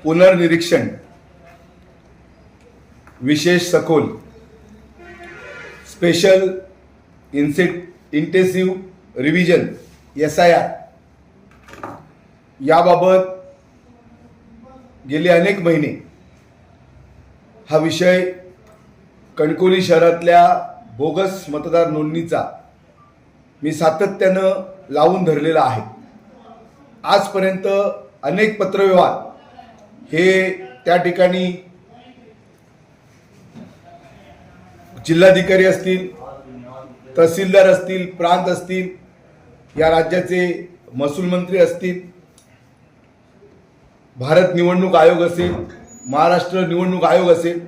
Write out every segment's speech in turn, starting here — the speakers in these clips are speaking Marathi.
पुनर्निरीक्षण, विशेष सखोल, स्पेशल इंटेन्सिव्ह रिव्हिजन SIR याबाबत गेले अनेक महिने हा विषय कणकवली शहरातल्या बोगस मतदार नोंदणीचा मी सातत्यानं लावून धरलेला आहे. आजपर्यंत अनेक पत्रव्यवहार हे त्या ठिकाणी जिल्हाधिकारी असतील, तहसीलदार असतील, प्रांत असतील, या राज्याचे महसूल मंत्री असतील, भारत निवडणूक आयोग असेल, महाराष्ट्र निवडणूक आयोग असेल,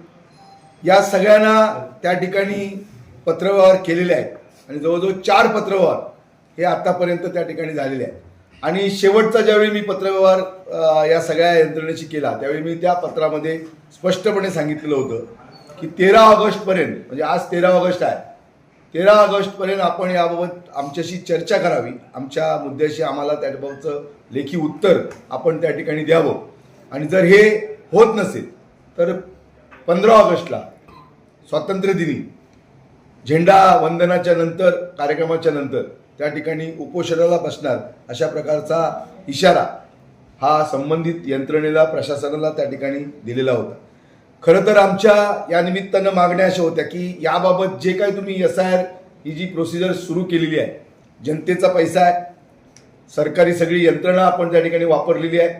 या सगळ्यांना त्या ठिकाणी पत्रव्यवहार केलेले आहेत आणि जवळजवळ 4 पत्रव्यवहार हे आतापर्यंत त्या ठिकाणी झालेले आहेत. आणि शेवटचा ज्यावेळी मी पत्रव्यवहार या सगळ्या यंत्रणेशी केला त्यावेळी मी त्या पत्रामध्ये स्पष्टपणे सांगितलेलं होतं की 13 ऑगस्टपर्यंत, म्हणजे आज 13 ऑगस्ट आहे, 13 ऑगस्टपर्यंत आपण याबाबत आमच्याशी चर्चा करावी, आमच्या मुद्द्याशी आम्हाला त्याबाबतचं लेखी उत्तर आपण त्या ठिकाणी द्यावं. आणि जर हे होत नसेल तर 15 ऑगस्टला स्वातंत्र्य दिनी झेंडा वंदनाच्या नंतर, कार्यक्रमाच्या नंतर त्या ठिकाणी उपोषणाला बसणार अशा प्रकारचा इशारा हा संबंधित यंत्रणेला, प्रशासनाला त्या ठिकाणी दिलेला होता. खरं तर आमच्या या निमित्तानं मागण्या अशा होत्या की याबाबत जे काही तुम्ही SIR ही जी प्रोसिजर सुरू केलेली आहे, जनतेचा पैसा आहे, सरकारी सगळी यंत्रणा आपण त्या ठिकाणी वापरलेली आहे,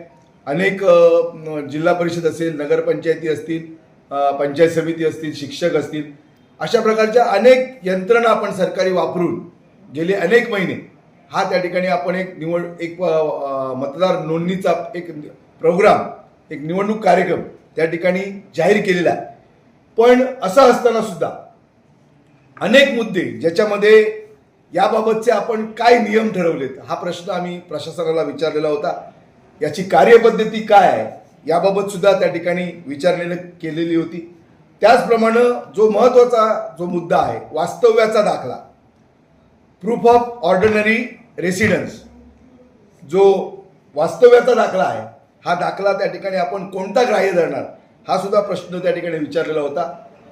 अनेक जिल्हा परिषद असेल, नगरपंचायती असतील, पंचायत समिती असतील, शिक्षक असतील, अशा प्रकारच्या अनेक यंत्रणा आपण सरकारी वापरून गेले अनेक महिने हा त्या ठिकाणी आपण एक मतदार नोंदणीचा एक प्रोग्राम, एक निवडणूक कार्यक्रम त्या ठिकाणी जाहीर केलेला आहे. पण असं असताना सुद्धा अनेक मुद्दे ज्याच्यामध्ये याबाबतचे आपण काय नियम ठरवलेत हा प्रश्न आम्ही प्रशासनाला विचारलेला होता. याची कार्यपद्धती काय आहे याबाबत सुद्धा त्या ठिकाणी विचारणा केलेली होती. त्याचप्रमाणे जो महत्त्वाचा जो मुद्दा आहे, वास्तव्याचा दाखला, प्रूफ ऑफ ऑर्डिनरी रेसिडन्स, जो वास्तव्याचा दाखला आहे हा दाखला त्या ठिकाणी आपण कोणता ग्राह्य धरणार हा सुद्धा प्रश्न त्या ठिकाणी विचारलेला होता.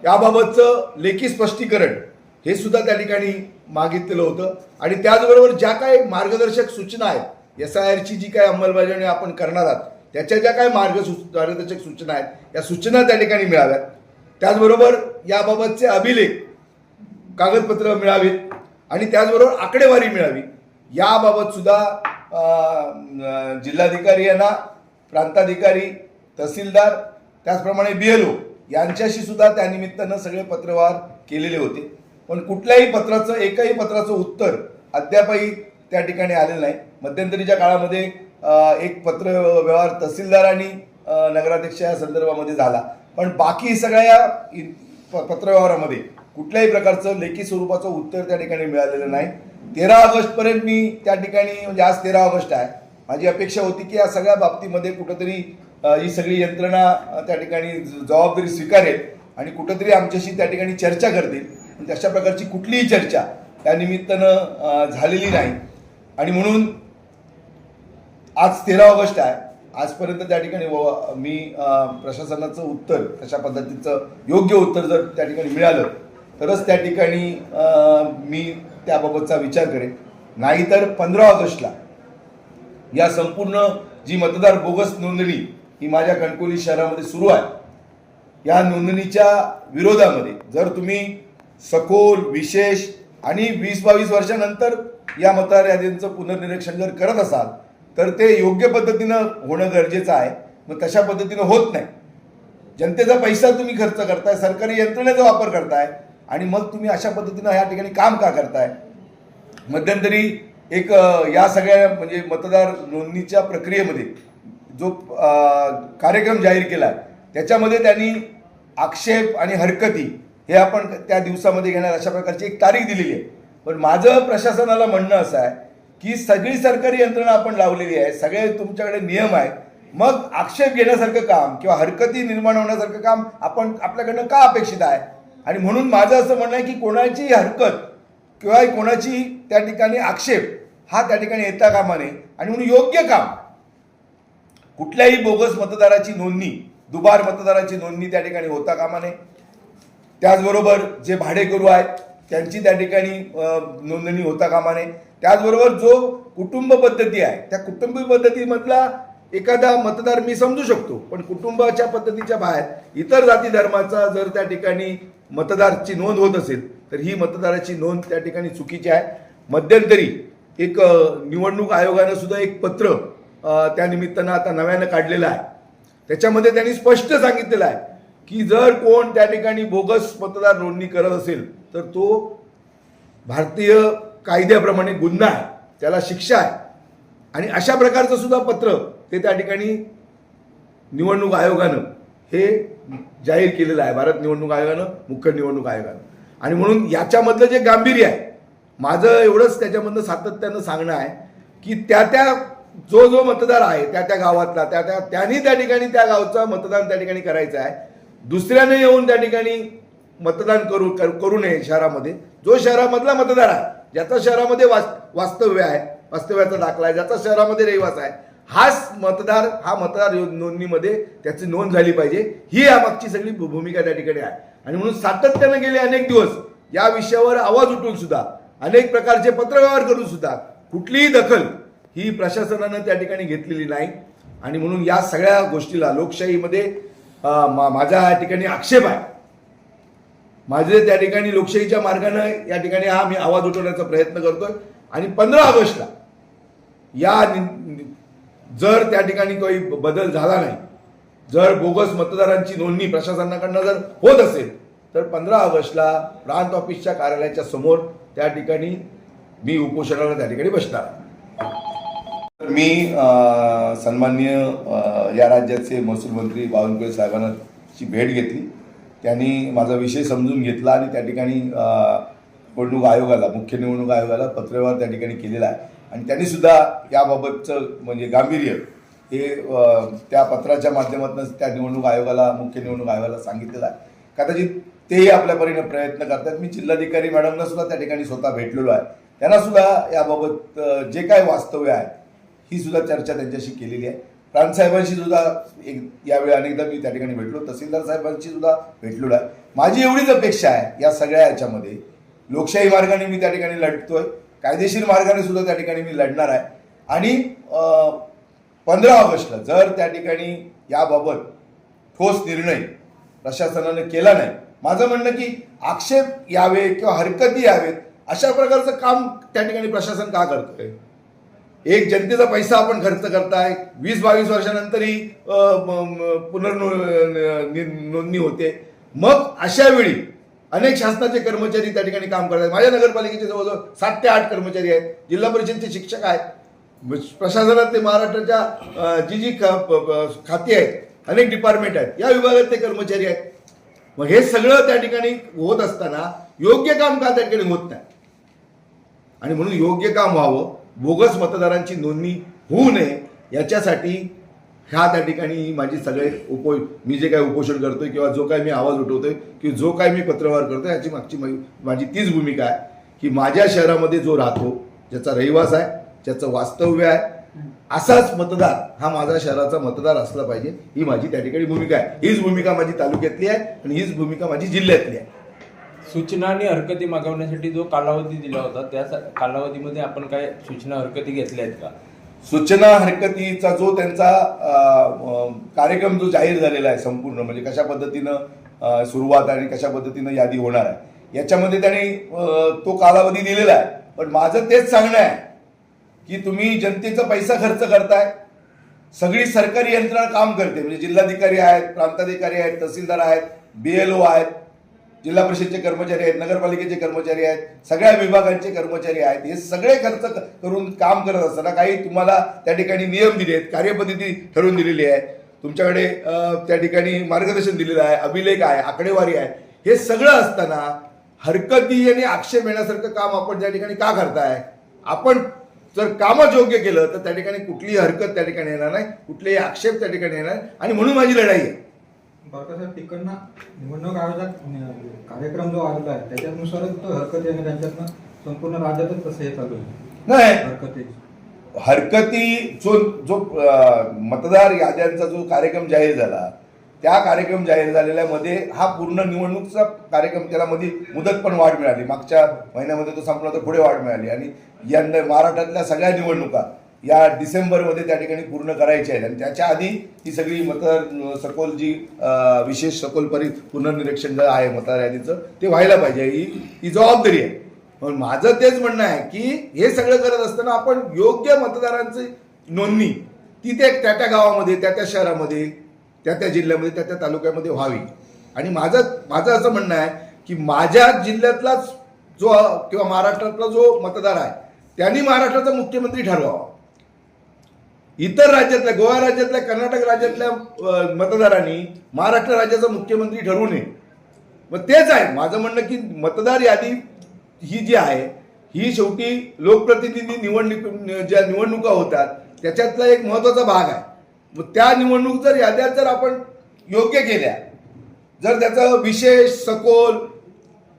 याबाबतचं लेखी स्पष्टीकरण हे सुद्धा त्या ठिकाणी मागितलेलं होतं. आणि त्याचबरोबर ज्या काही मार्गदर्शक सूचना आहेत, SIRची जी काही अंमलबजावणी आपण करणार आहात त्याच्या ज्या काही मार्गदर्शक सूचना आहेत या सूचना त्या ठिकाणी मिळाव्यात. त्याचबरोबर याबाबतचे अभिलेख, कागदपत्र मिळावीत आणि त्याचबरोबर आकडेवारी मिळावी. याबाबत सुद्धा जिल्हाधिकारी यांना, प्रांताधिकारी, तहसीलदार, त्याचप्रमाणे BLO यांच्याशी सुद्धा त्यानिमित्तानं सगळे पत्रव्यवहार केलेले होते. पण कुठल्याही पत्राचं, एकही पत्राचं उत्तर अद्यापही त्या ठिकाणी आलेलं नाही. मध्यंतरीच्या काळामध्ये एक पत्रव्यवहार तहसीलदार आणि नगराध्यक्ष या संदर्भामध्ये झाला, पण बाकी सगळ्या पत्रव्यवहारामध्ये कुठल्याही प्रकारचं लेखी स्वरूपाचं उत्तर त्या ठिकाणी मिळालेलं नाही. 13 ऑगस्टपर्यंत मी त्या ठिकाणी, म्हणजे आज 13 ऑगस्ट आहे, माझी अपेक्षा होती की या सगळ्या बाबतीमध्ये कुठंतरी ही सगळी यंत्रणा त्या ठिकाणी जबाबदारी स्वीकारेल आणि कुठंतरी आमच्याशी त्या ठिकाणी चर्चा करतील. पण तशा प्रकारची कुठलीही चर्चा त्या निमित्तानं झालेली नाही. आणि म्हणून आज 13 ऑगस्ट आहे, आजपर्यंत त्या ठिकाणी मी प्रशासनाचं उत्तर, तशा पद्धतीचं योग्य उत्तर जर त्या ठिकाणी मिळालं तरच त्या ठिकाणी मी त्याबाबतचा विचार करेन. नाहीतर 15 ऑगस्टला या संपूर्ण जी मतदार बोगस नोंदणी ही माझ्या कणकवली शहरामध्ये सुरू आहे, या नोंदणीच्या विरोधामध्ये जर तुम्ही सखोल, विशेष आणि 20-22 वर्षानंतर या मतदार यादींचं पुनर्निरीक्षण जर करत असाल तर ते योग्य पद्धतीनं होणं गरजेचं आहे. मग तशा पद्धतीनं होत नाही. जनतेचा पैसा तुम्ही खर्च करताय, सरकारी यंत्रणेचा वापर करताय आणि मग तुम्ही अशा पद्धतीनं या ठिकाणी काम का करताय? मध्यंतरी एक या सगळ्या म्हणजे मतदार नोंदणीच्या प्रक्रियेमध्ये जो कार्यक्रम जाहीर केला आहे त्याच्यामध्ये त्यांनी आक्षेप आणि हरकती हे आपण त्या दिवसामध्ये घेणार अशा प्रकारची एक तारीख दिलेली आहे. पण माझं प्रशासनाला म्हणणं असं आहे की सगळी सरकारी यंत्रणा आपण लावलेली आहे, सगळे तुमच्याकडे नियम आहेत, मग आक्षेप घेण्यासारखं काम किंवा हरकती निर्माण होण्यासारखं काम आपल्याकडनं का अपेक्षित आहे? आणि म्हणून माझं असं म्हणणं आहे की कोणाची हरकत किंवा कोणाची त्या ठिकाणी आक्षेप हा त्या ठिकाणी येता कामा नये आणि म्हणून योग्य काम कुठल्याही बोगस मतदाराची नोंदणी, दुबार मतदाराची नोंदणी त्या ठिकाणी होता कामा नये. त्याचबरोबर जे भाडेकरू आहेत त्यांची त्या ठिकाणी नोंदणी होता कामा नये. त्याचबरोबर जो कुटुंब पद्धती आहे त्या कुटुंब पद्धतीमधला एखादा मतदार मी समजू शकतो, पण कुटुंबाच्या पद्धतीच्या बाहेर इतर जाती धर्माचा जर त्या ठिकाणी मतदारची नोंद होत असेल तर ही मतदाराची नोंद त्या ठिकाणी चुकीची आहे. मध्यंतरी एक निवडणूक आयोगानं सुद्धा एक पत्र त्या निमित्तानं आता नव्यानं काढलेलं आहे. त्याच्यामध्ये त्यांनी स्पष्ट सांगितलेलं आहे की जर कोण त्या ठिकाणी बोगस मतदार नोंदणी करत असेल तर तो भारतीय कायद्याप्रमाणे गुन्हा आहे, त्याला शिक्षा आहे. आणि अशा प्रकारचं सुद्धा पत्र ते त्या ठिकाणी निवडणूक आयोगानं हे जाहीर केलेलं आहे, भारत निवडणूक आयोगानं, मुख्य निवडणूक आयोगानं. आणि म्हणून याच्यामधलं जे गांभीर्य आहे, माझं एवढंच त्याच्यामधलं सातत्यानं सांगणं आहे की त्या जो मतदार आहे त्या गावातला त्यांनी त्या ठिकाणी त्या गावचं मतदान त्या ठिकाणी करायचं आहे. दुसऱ्याने येऊन त्या ठिकाणी मतदान करू नये शहरामध्ये. जो शहरामधला मतदार आहे, ज्याचा शहरामध्ये वास्तव्य आहे, वास्तव्याचा दाखला आहे, ज्याचा शहरामध्ये रहिवास आहे, हा मतदार नोंदणीमध्ये त्याची नोंद झाली पाहिजे. ही यामागची सगळी भूमिका त्या ठिकाणी आहे. आणि म्हणून सातत्यानं गेले अनेक दिवस या विषयावर आवाज उठवून सुद्धा, अनेक प्रकारचे पत्रव्यवहार करून सुद्धा कुठलीही दखल ही प्रशासनानं त्या ठिकाणी घेतलेली नाही. आणि म्हणून या सगळ्या गोष्टीला लोकशाहीमध्ये माझा या ठिकाणी आक्षेप आहे. माझे त्या ठिकाणी लोकशाहीच्या मार्गाने या ठिकाणी हा मी आवाज उठवण्याचा प्रयत्न करतोय. आणि 15 ऑगस्टला जर त्या ठिकाणी काही बदल झाला नाही, जर बोगस मतदारांची नोंदणी प्रशासनाकडनं जर होत असेल तर 15 ऑगस्टला प्रांत ऑफिसच्या कार्यालयाच्या समोर त्या ठिकाणी मी उपोषणाला त्या ठिकाणी बसणार. मी सन्माननीय या राज्याचे महसूल मंत्री बावनकुळे साहेबांची भेट घेतली. त्यांनी माझा विषय समजून घेतला आणि त्या ठिकाणी निवडणूक आयोगाला, मुख्य निवडणूक आयोगाला पत्रव्यवहार त्या ठिकाणी केलेला आहे. आणि त्यांनी सुद्धा याबाबतचं म्हणजे गांभीर्य हे त्या पत्राच्या माध्यमातून त्या निवडणूक आयोगाला, मुख्य निवडणूक आयोगाला सांगितलेलं आहे. कदाचित तेही आपल्या परीने प्रयत्न करतात. मी जिल्हाधिकारी मॅडमना सुद्धा त्या ठिकाणी स्वतः भेटलेलो आहे. त्यांना सुद्धा याबाबत जे काय वास्तव्य आहे ही सुद्धा चर्चा त्यांच्याशी केलेली आहे. प्रांत साहेबांशी सुद्धा यावेळी अनेकदा मी त्या ठिकाणी भेटलो, तहसीलदार साहेबांशी सुद्धा भेटलेलो आहे. माझी एवढीच अपेक्षा आहे या सगळ्या याच्यामध्ये, लोकशाही मार्गाने मी त्या ठिकाणी लढतोय, कायदेशीर मार्गाने सुद्धा त्या ठिकाणी मी लढणार आहे. आणि 15 ऑगस्टला जर त्या ठिकाणी याबाबत ठोस निर्णय प्रशासनाने केला नाही, माझं म्हणणं की आक्षेप यावे किंवा हरकती यावेत अशा प्रकारचं काम त्या ठिकाणी प्रशासन का करतोय? एक जनतेचा पैसा आपण खर्च करताय, 20-22 वर्षानंतरही नोंदणी होते. मग अशा वेळी अनेक शासनाचे कर्मचारी त्या ठिकाणी काम करतात. माझ्या नगरपालिकेचे जवळजवळ 7 ते 8 कर्मचारी आहेत, जिल्हा परिषदेचे शिक्षक आहेत, प्रशासनातले महाराष्ट्राच्या जी खाती आहेत, अनेक डिपार्टमेंट आहेत, या विभागातले कर्मचारी आहेत. मग हे सगळं त्या ठिकाणी होत असताना योग्य काम का त्या ठिकाणी होत नाही? आणि म्हणून योग्य काम व्हावं, बोगस मतदारांची नोंदणी होऊ नये याच्यासाठी ह्या त्या ठिकाणी माझी सगळे मी जे काही उपोषण करतोय किंवा जो काही मी आवाज उठवतोय किंवा जो काही मी पत्रव्यवहार करतोय याची मागची माझी तीच भूमिका आहे की माझ्या शहरामध्ये जो राहतो, ज्याचा रहिवास आहे, ज्याचं वास्तव्य आहे, असाच मतदार हा माझ्या शहराचा मतदार असला पाहिजे, ही माझी त्या ठिकाणी भूमिका आहे. हीच भूमिका माझी तालुक्यातली आहे आणि हीच भूमिका माझी जिल्ह्यातली आहे. सूचना आणि हरकती मागवण्यासाठी जो कालावधी दिला होता त्या कालावधीमध्ये आपण काय सूचना हरकती घेतल्या आहेत का? सूचना हरकतीचा जो त्यांचा कार्यक्रम जो जाहीर झालेला आहे संपूर्ण, म्हणजे कशा पद्धतीनं सुरुवात आणि कशा पद्धतीनं यादी होणार आहे याच्यामध्ये त्यांनी तो कालावधी दिलेला आहे. पण माझं तेच सांगणं आहे की तुम्ही जनतेचा पैसा खर्च करताय, सगळी सरकारी यंत्रणा काम करते, म्हणजे जिल्हाधिकारी आहेत, प्रांताधिकारी आहेत, तहसीलदार आहेत, BLO आहेत, जिल्हा परिषदेचे कर्मचारी आहेत, नगरपालिकेचे कर्मचारी आहेत, सगळ्या विभागांचे कर्मचारी आहेत. हे सगळे खर्च करून काम करत असताना काही तुम्हाला त्या ठिकाणी नियम दिले आहेत, कार्यपद्धती ठरवून दिलेली आहे, तुमच्याकडे त्या ठिकाणी मार्गदर्शन दिलेलं आहे, अभिलेख आहे, आकडेवारी आहे. हे सगळं असताना हरकती आणि आक्षेप येण्यासारखं काम आपण त्या ठिकाणी का करताय? आपण जर कामच योग्य केलं तर त्या ठिकाणी कुठलीही हरकत त्या ठिकाणी येणार नाही, कुठलेही आक्षेप त्या ठिकाणी येणार. आणि म्हणून माझी लढाई आहे. साहेब, तिकडनं निवडणूक आयोगाचा कार्यक्रम जो आलेला आहे त्याच्यानुसारच तो हरकत येणे त्यांच्यातनं संपूर्ण राज्यातच तसं हे चालू आहे. नाही, हरकती हरकती जो मतदार याद्यांचा जो कार्यक्रम जाहीर झाला, त्या कार्यक्रम जाहीर झालेल्यामध्ये हा पूर्ण निवडणूकचा कार्यक्रम, त्याला मध्ये मुदत पण वाढ मिळाली, मागच्या महिन्यामध्ये तो संपला तर पुढे वाढ मिळाली आणि यंदा महाराष्ट्रातल्या सगळ्या निवडणुका या डिसेंबरमध्ये त्या ठिकाणी पूर्ण करायच्या आहेत आणि त्याच्या आधी ही सगळी मतदार सखोल जी विशेष सखोल पुनर्निरीक्षण जे आहे मतदार यादीचं ते व्हायला पाहिजे, ही जबाबदारी आहे. पण माझं तेच म्हणणं आहे की हे सगळं करत असताना आपण योग्य मतदारांची नोंदणी ती त्या गावामध्ये, त्या शहरामध्ये, त्या जिल्ह्यामध्ये, त्या तालुक्यामध्ये व्हावी. आणि माझं असं म्हणणं आहे की माझ्या जिल्ह्यातलाच जो किंवा महाराष्ट्रातला जो मतदार आहे त्यांनी महाराष्ट्राचा मुख्यमंत्री ठरवावा. इतर राज्यातल्या, गोवा राज्यातल्या, कर्नाटक राज्यातल्या मतदारांनी महाराष्ट्र राज्याचा मुख्यमंत्री ठरवू नये. मग तेच आहे माझं म्हणणं की मतदार यादी ही जी आहे ही शेवटी लोकप्रतिनिधी ज्या निवडणुका होतात त्याच्यातला एक महत्त्वाचा भाग आहे. मग त्या निवडणूक जर याद्या जर आपण योग्य केल्या, जर त्याचं विशेष सखोल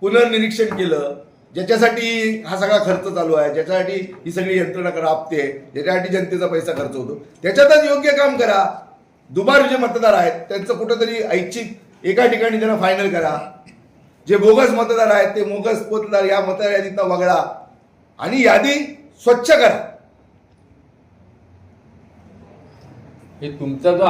पुनर्निरीक्षण केलं, ज्याच्यासाठी हा सगळा खर्च चालू आहे, ज्याच्यासाठी ही सगळी यंत्रणा राबते, ज्याच्यासाठी जनतेचा पैसा खर्च होतो, त्याच्यातच योग्य काम करा. दुबार जे मतदार आहेत त्यांचं कुठंतरी ऐच्छिक एका ठिकाणी त्यांना फायनल करा. जे बोगस मतदार आहेत ते बोगस मतदार या मतदार यादीतनं वगळा आणि यादी स्वच्छ करा. हे तुमचा जो